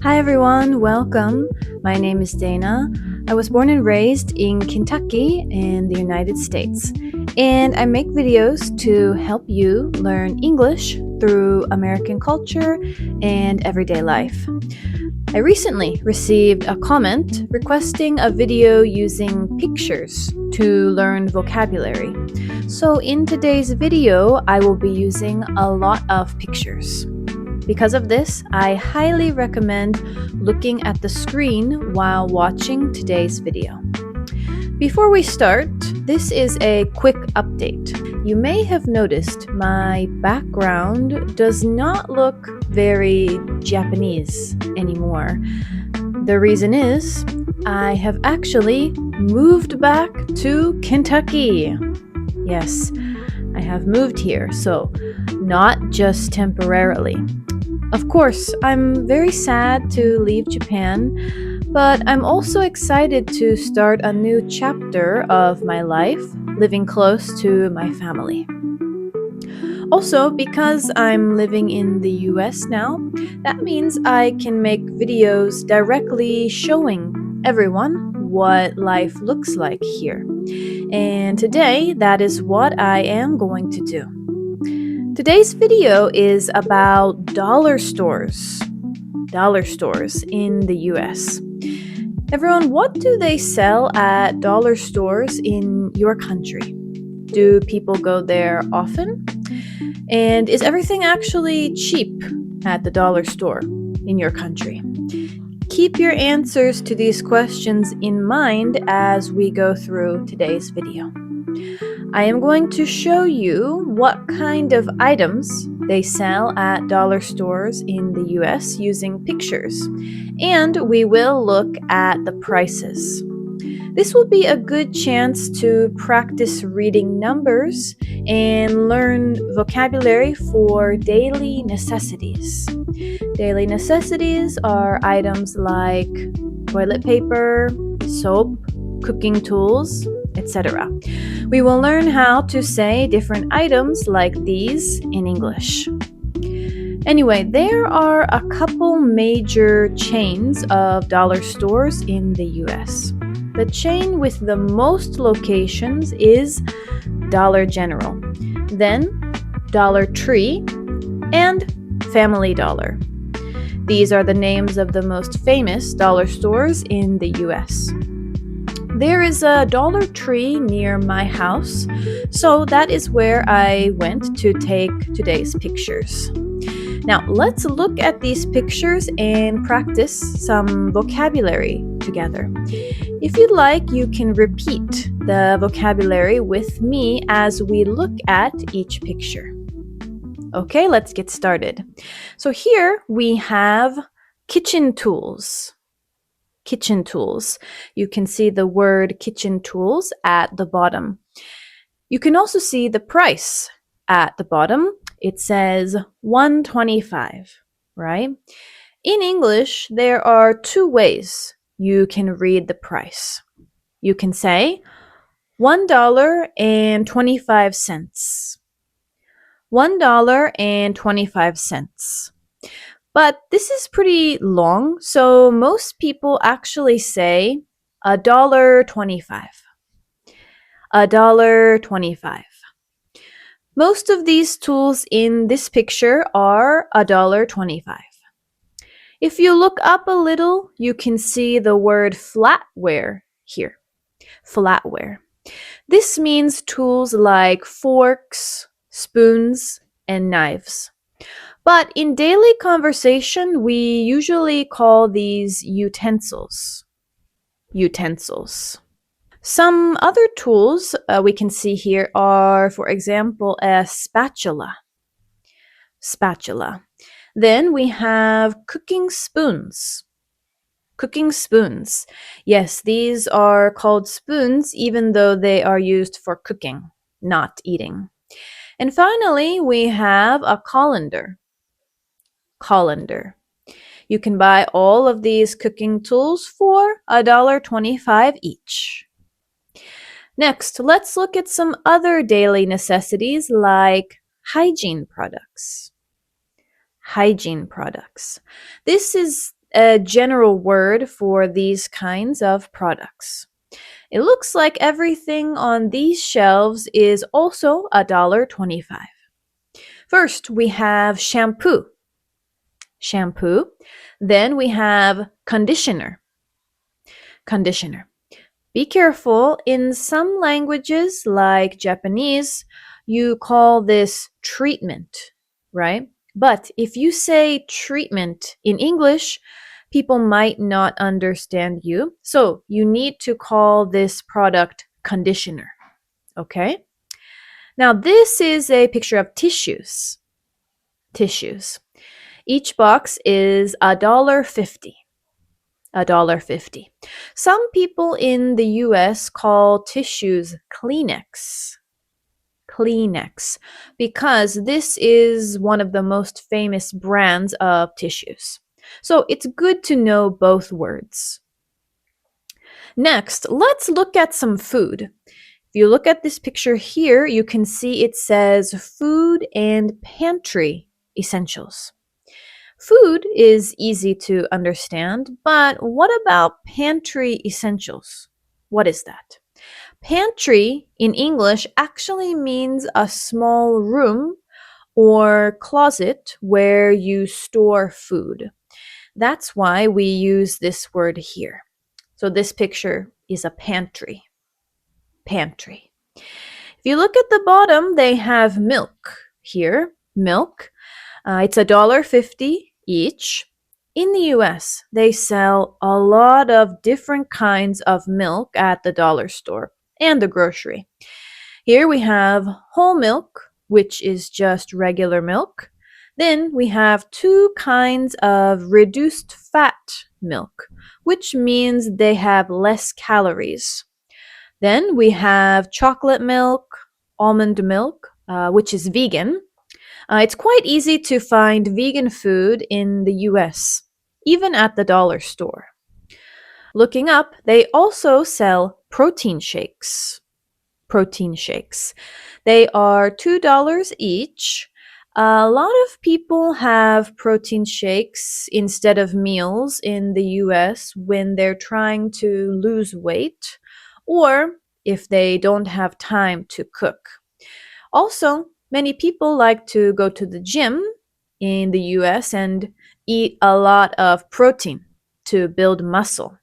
Hi everyone, welcome. My name is Dana. I was born and raised in Kentucky in the United States, and I make videos to help you learn English through American culture and everyday life. I recently received a comment requesting a video using pictures to learn vocabulary. So in today's video, I will be using a lot of pictures. Because of this, I highly recommend looking at the screen while watching today's video. Before we start, this is a quick update. You may have noticed my background does not look very Japanese anymore. The reason is I have actually moved back to Kentucky. Yes, I have moved here, so not just temporarily. Of course, I'm very sad to leave Japan, but I'm also excited to start a new chapter of my life, living close to my family. Also, because I'm living in the US now, that means I can make videos directly showing everyone what life looks like here. And today, that is what I am going to do. Today's video is about dollar stores in the US. Everyone, what do they sell at dollar stores in your country? Do people go there often? And is everything actually cheap at the dollar store in your country? Keep your answers to these questions in mind as we go through today's video. I am going to show you what kind of items they sell at dollar stores in the US using pictures, and we will look at the prices. This will be a good chance to practice reading numbers and learn vocabulary for daily necessities. Daily necessities are items like toilet paper, soap, cooking tools, etc. We will learn how to say different items like these in English. Anyway, there are a couple major chains of dollar stores in the US. The chain with the most locations is Dollar General, then Dollar Tree, and Family Dollar. These are the names of the most famous dollar stores in the US. There is a Dollar Tree near my house, so that is where I went to take today's pictures. Now, let's look at these pictures and practice some vocabulary together. If you'd like, you can repeat the vocabulary with me as we look at each picture. Okay, let's get started. So here we have kitchen tools. Kitchen tools. You can see the word kitchen tools at the bottom. You can also see the price at the bottom. It says $1.25, right? In English, there are two ways you can read the price. You can say $1.25. $1.25. But this is pretty long, so most people actually say $1.25. $1.25. Most of these tools in this picture are $1.25. If you look up a little, you can see the word flatware here. Flatware. This means tools like forks, spoons, and knives. But in daily conversation, we usually call these utensils. Utensils. Some other tools we can see here are, for example, a spatula. Spatula. Then we have cooking spoons. Cooking spoons. Yes, these are called spoons even though they are used for cooking, not eating. And finally, we have a colander. Colander. You can buy all of these cooking tools for $1.25 each. Next, let's look at some other daily necessities like hygiene products. Hygiene products. This is a general word for these kinds of products. It looks like everything on these shelves is also $1.25. First, we have shampoo. Shampoo. Then we have conditioner. Conditioner. Be careful. In some languages, like Japanese, you call this treatment, right? But if you say treatment in English, people might not understand you. So you need to call this product conditioner. Okay? Now, this is a picture of tissues. Tissues. Each box is $1.50. $1.50. Some people in the US call tissues Kleenex. Kleenex, because this is one of the most famous brands of tissues. So it's good to know both words. Next, let's look at some food. If you look at this picture here, you can see it says food and pantry essentials. Food is easy to understand, but what about pantry essentials? What is that? Pantry in English actually means a small room or closet where you store food. That's why we use this word here. So this picture is a pantry. Pantry. If you look at the bottom, they have milk here. Milk. It's $1.50 each. In the US, they sell a lot of different kinds of milk at the dollar store and the grocery. Here we have whole milk, which is just regular milk. Then we have two kinds of reduced fat milk, which means they have less calories. Then we have chocolate milk, almond milk, which is vegan. It's quite easy to find vegan food in the US, even at the dollar store. Looking up, they also sell protein shakes. Protein shakes. They are $2 each. A lot of people have protein shakes instead of meals in the US when they're trying to lose weight or if they don't have time to cook. Also, many people like to go to the gym in the US and eat a lot of protein to build muscle.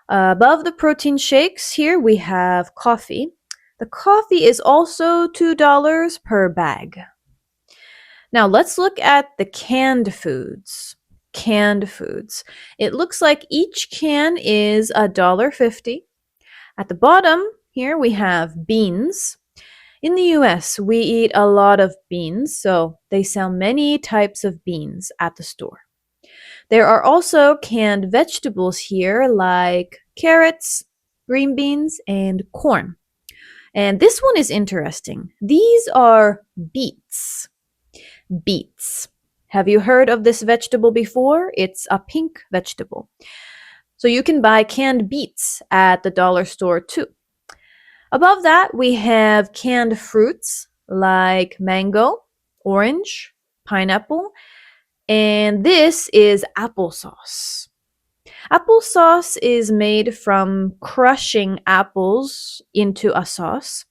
Above the protein shakes, here we have coffee. The coffee is also $2 per bag. Now let's look at the canned foods. Canned foods. It looks like each can is $1.50. At the bottom, here we have beans. In the US, we eat a lot of beans, so they sell many types of beans at the store. There are also canned vegetables here like carrots, green beans, and corn. And this one is interesting. These are beets. Beets. Have you heard of this vegetable before? It's a pink vegetable. So you can buy canned beets at the dollar store too. Above that, we have canned fruits like mango, orange, pineapple, and this is applesauce. Applesauce is made from crushing apples into a sauce.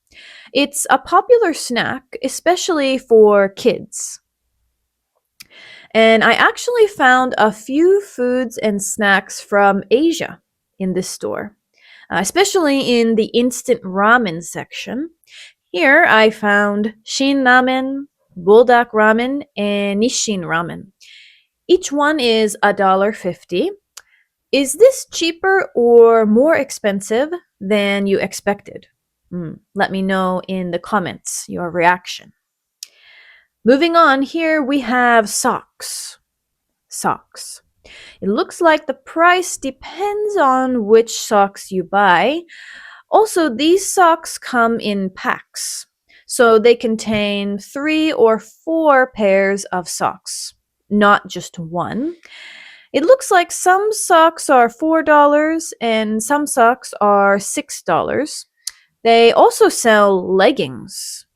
It's a popular snack, especially for kids. And I actually found a few foods and snacks from Asia in this store, especially in the instant ramen section. Here I found Shin Ramen, Buldak Ramen, and Nissin Ramen. Each one is $1.50. Is this cheaper or more expensive than you expected? Let me know in the comments your reaction. Moving on, here we have socks. Socks. It looks like the price depends on which socks you buy. Also, these socks come in packs, so they contain 3 or 4 pairs of socks, not just one. It looks like some socks are $4 and some socks are $6. They also sell leggings.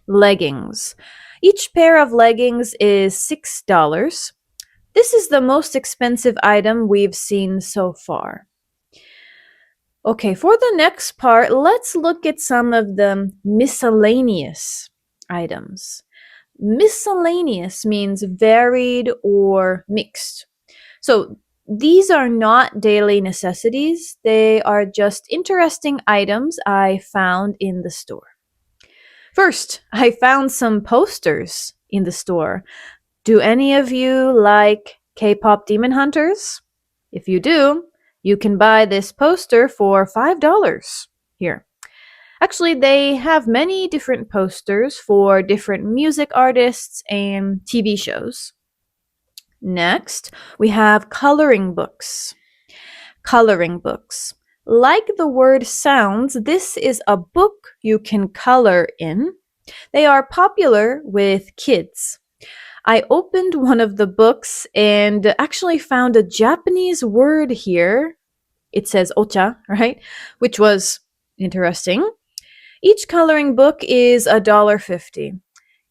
Leggings. Each pair of leggings is $6. This is the most expensive item we've seen so far. Okay, for the next part, let's look at some of the miscellaneous items. Miscellaneous means varied or mixed. So these are not daily necessities. They are just interesting items I found in the store. First, I found some posters in the store. Do any of you like K-pop Demon Hunters? If you do, you can buy this poster for $5 here. Actually, they have many different posters for different music artists and TV shows. Next, we have coloring books. Coloring books. Like the word sounds, this is a book you can color in. They are popular with kids. I opened one of the books and actually found a Japanese word here. It says ocha, right? Which was interesting. Each coloring book is $1.50.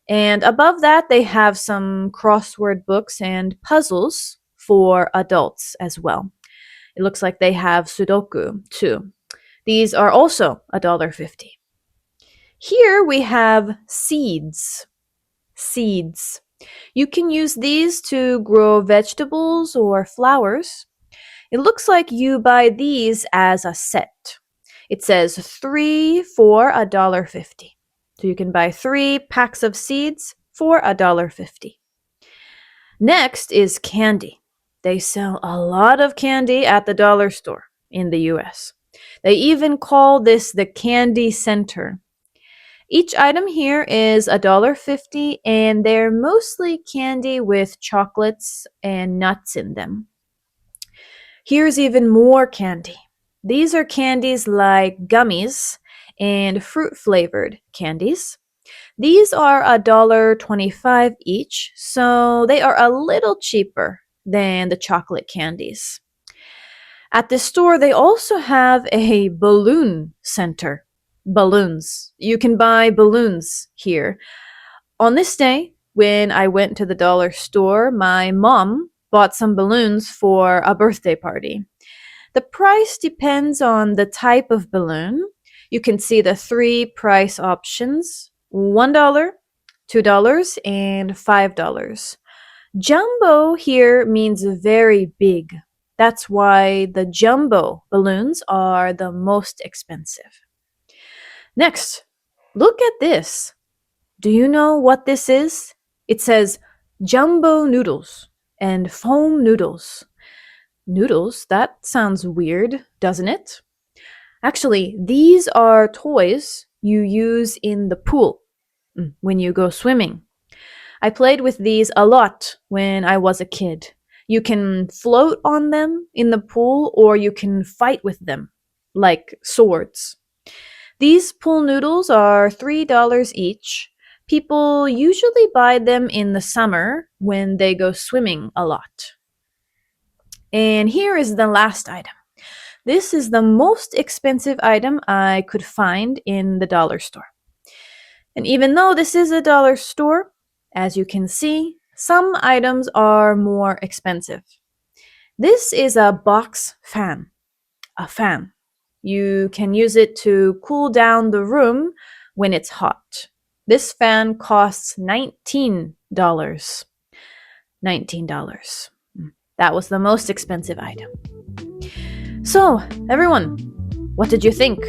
And above that, they have some crossword books and puzzles for adults as well. It looks like they have Sudoku too. These are also $1.50. Here we have seeds. Seeds. You can use these to grow vegetables or flowers. It looks like you buy these as a set. It says 3 for $1.50. So you can buy 3 packs of seeds for $1.50. Next is candy. They sell a lot of candy at the dollar store in the US. They even call this the candy center. Each item here is $1.50 and they're mostly candy with chocolates and nuts in them. Here's even more candy. These are candies like gummies and fruit-flavored candies. These are $1.25 each, so they are a little cheaper than the chocolate candies. At this store, they also have a balloon center. Balloons. You can buy balloons here. On this day, when I went to the dollar store, my mom bought some balloons for a birthday party. The price depends on the type of balloon. You can see the 3 price options: $1, $2, and $5. Jumbo here means very big. That's why the jumbo balloons are the most expensive. Next, look at this. Do you know what this is? It says jumbo noodles and foam noodles. Noodles? That sounds weird, doesn't it? Actually, these are toys you use in the pool when you go swimming. I played with these a lot when I was a kid. You can float on them in the pool or you can fight with them, like swords. These pool noodles are $3 each. People usually buy them in the summer when they go swimming a lot. And here is the last item. This is the most expensive item I could find in the dollar store. And even though this is a dollar store, as you can see, some items are more expensive. This is a box fan. A fan. You can use it to cool down the room when it's hot. This fan costs $19. $19. That was the most expensive item. So, everyone, what did you think?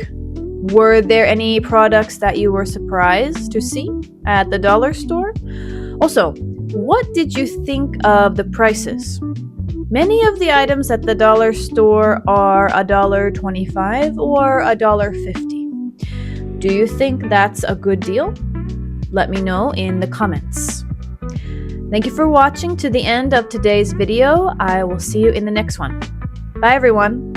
Were there any products that you were surprised to see at the dollar store? Also, what did you think of the prices? Many of the items at the dollar store are $1.25 or $1.50. Do you think that's a good deal? Let me know in the comments. Thank you for watching to the end of today's video. I will see you in the next one. Bye everyone!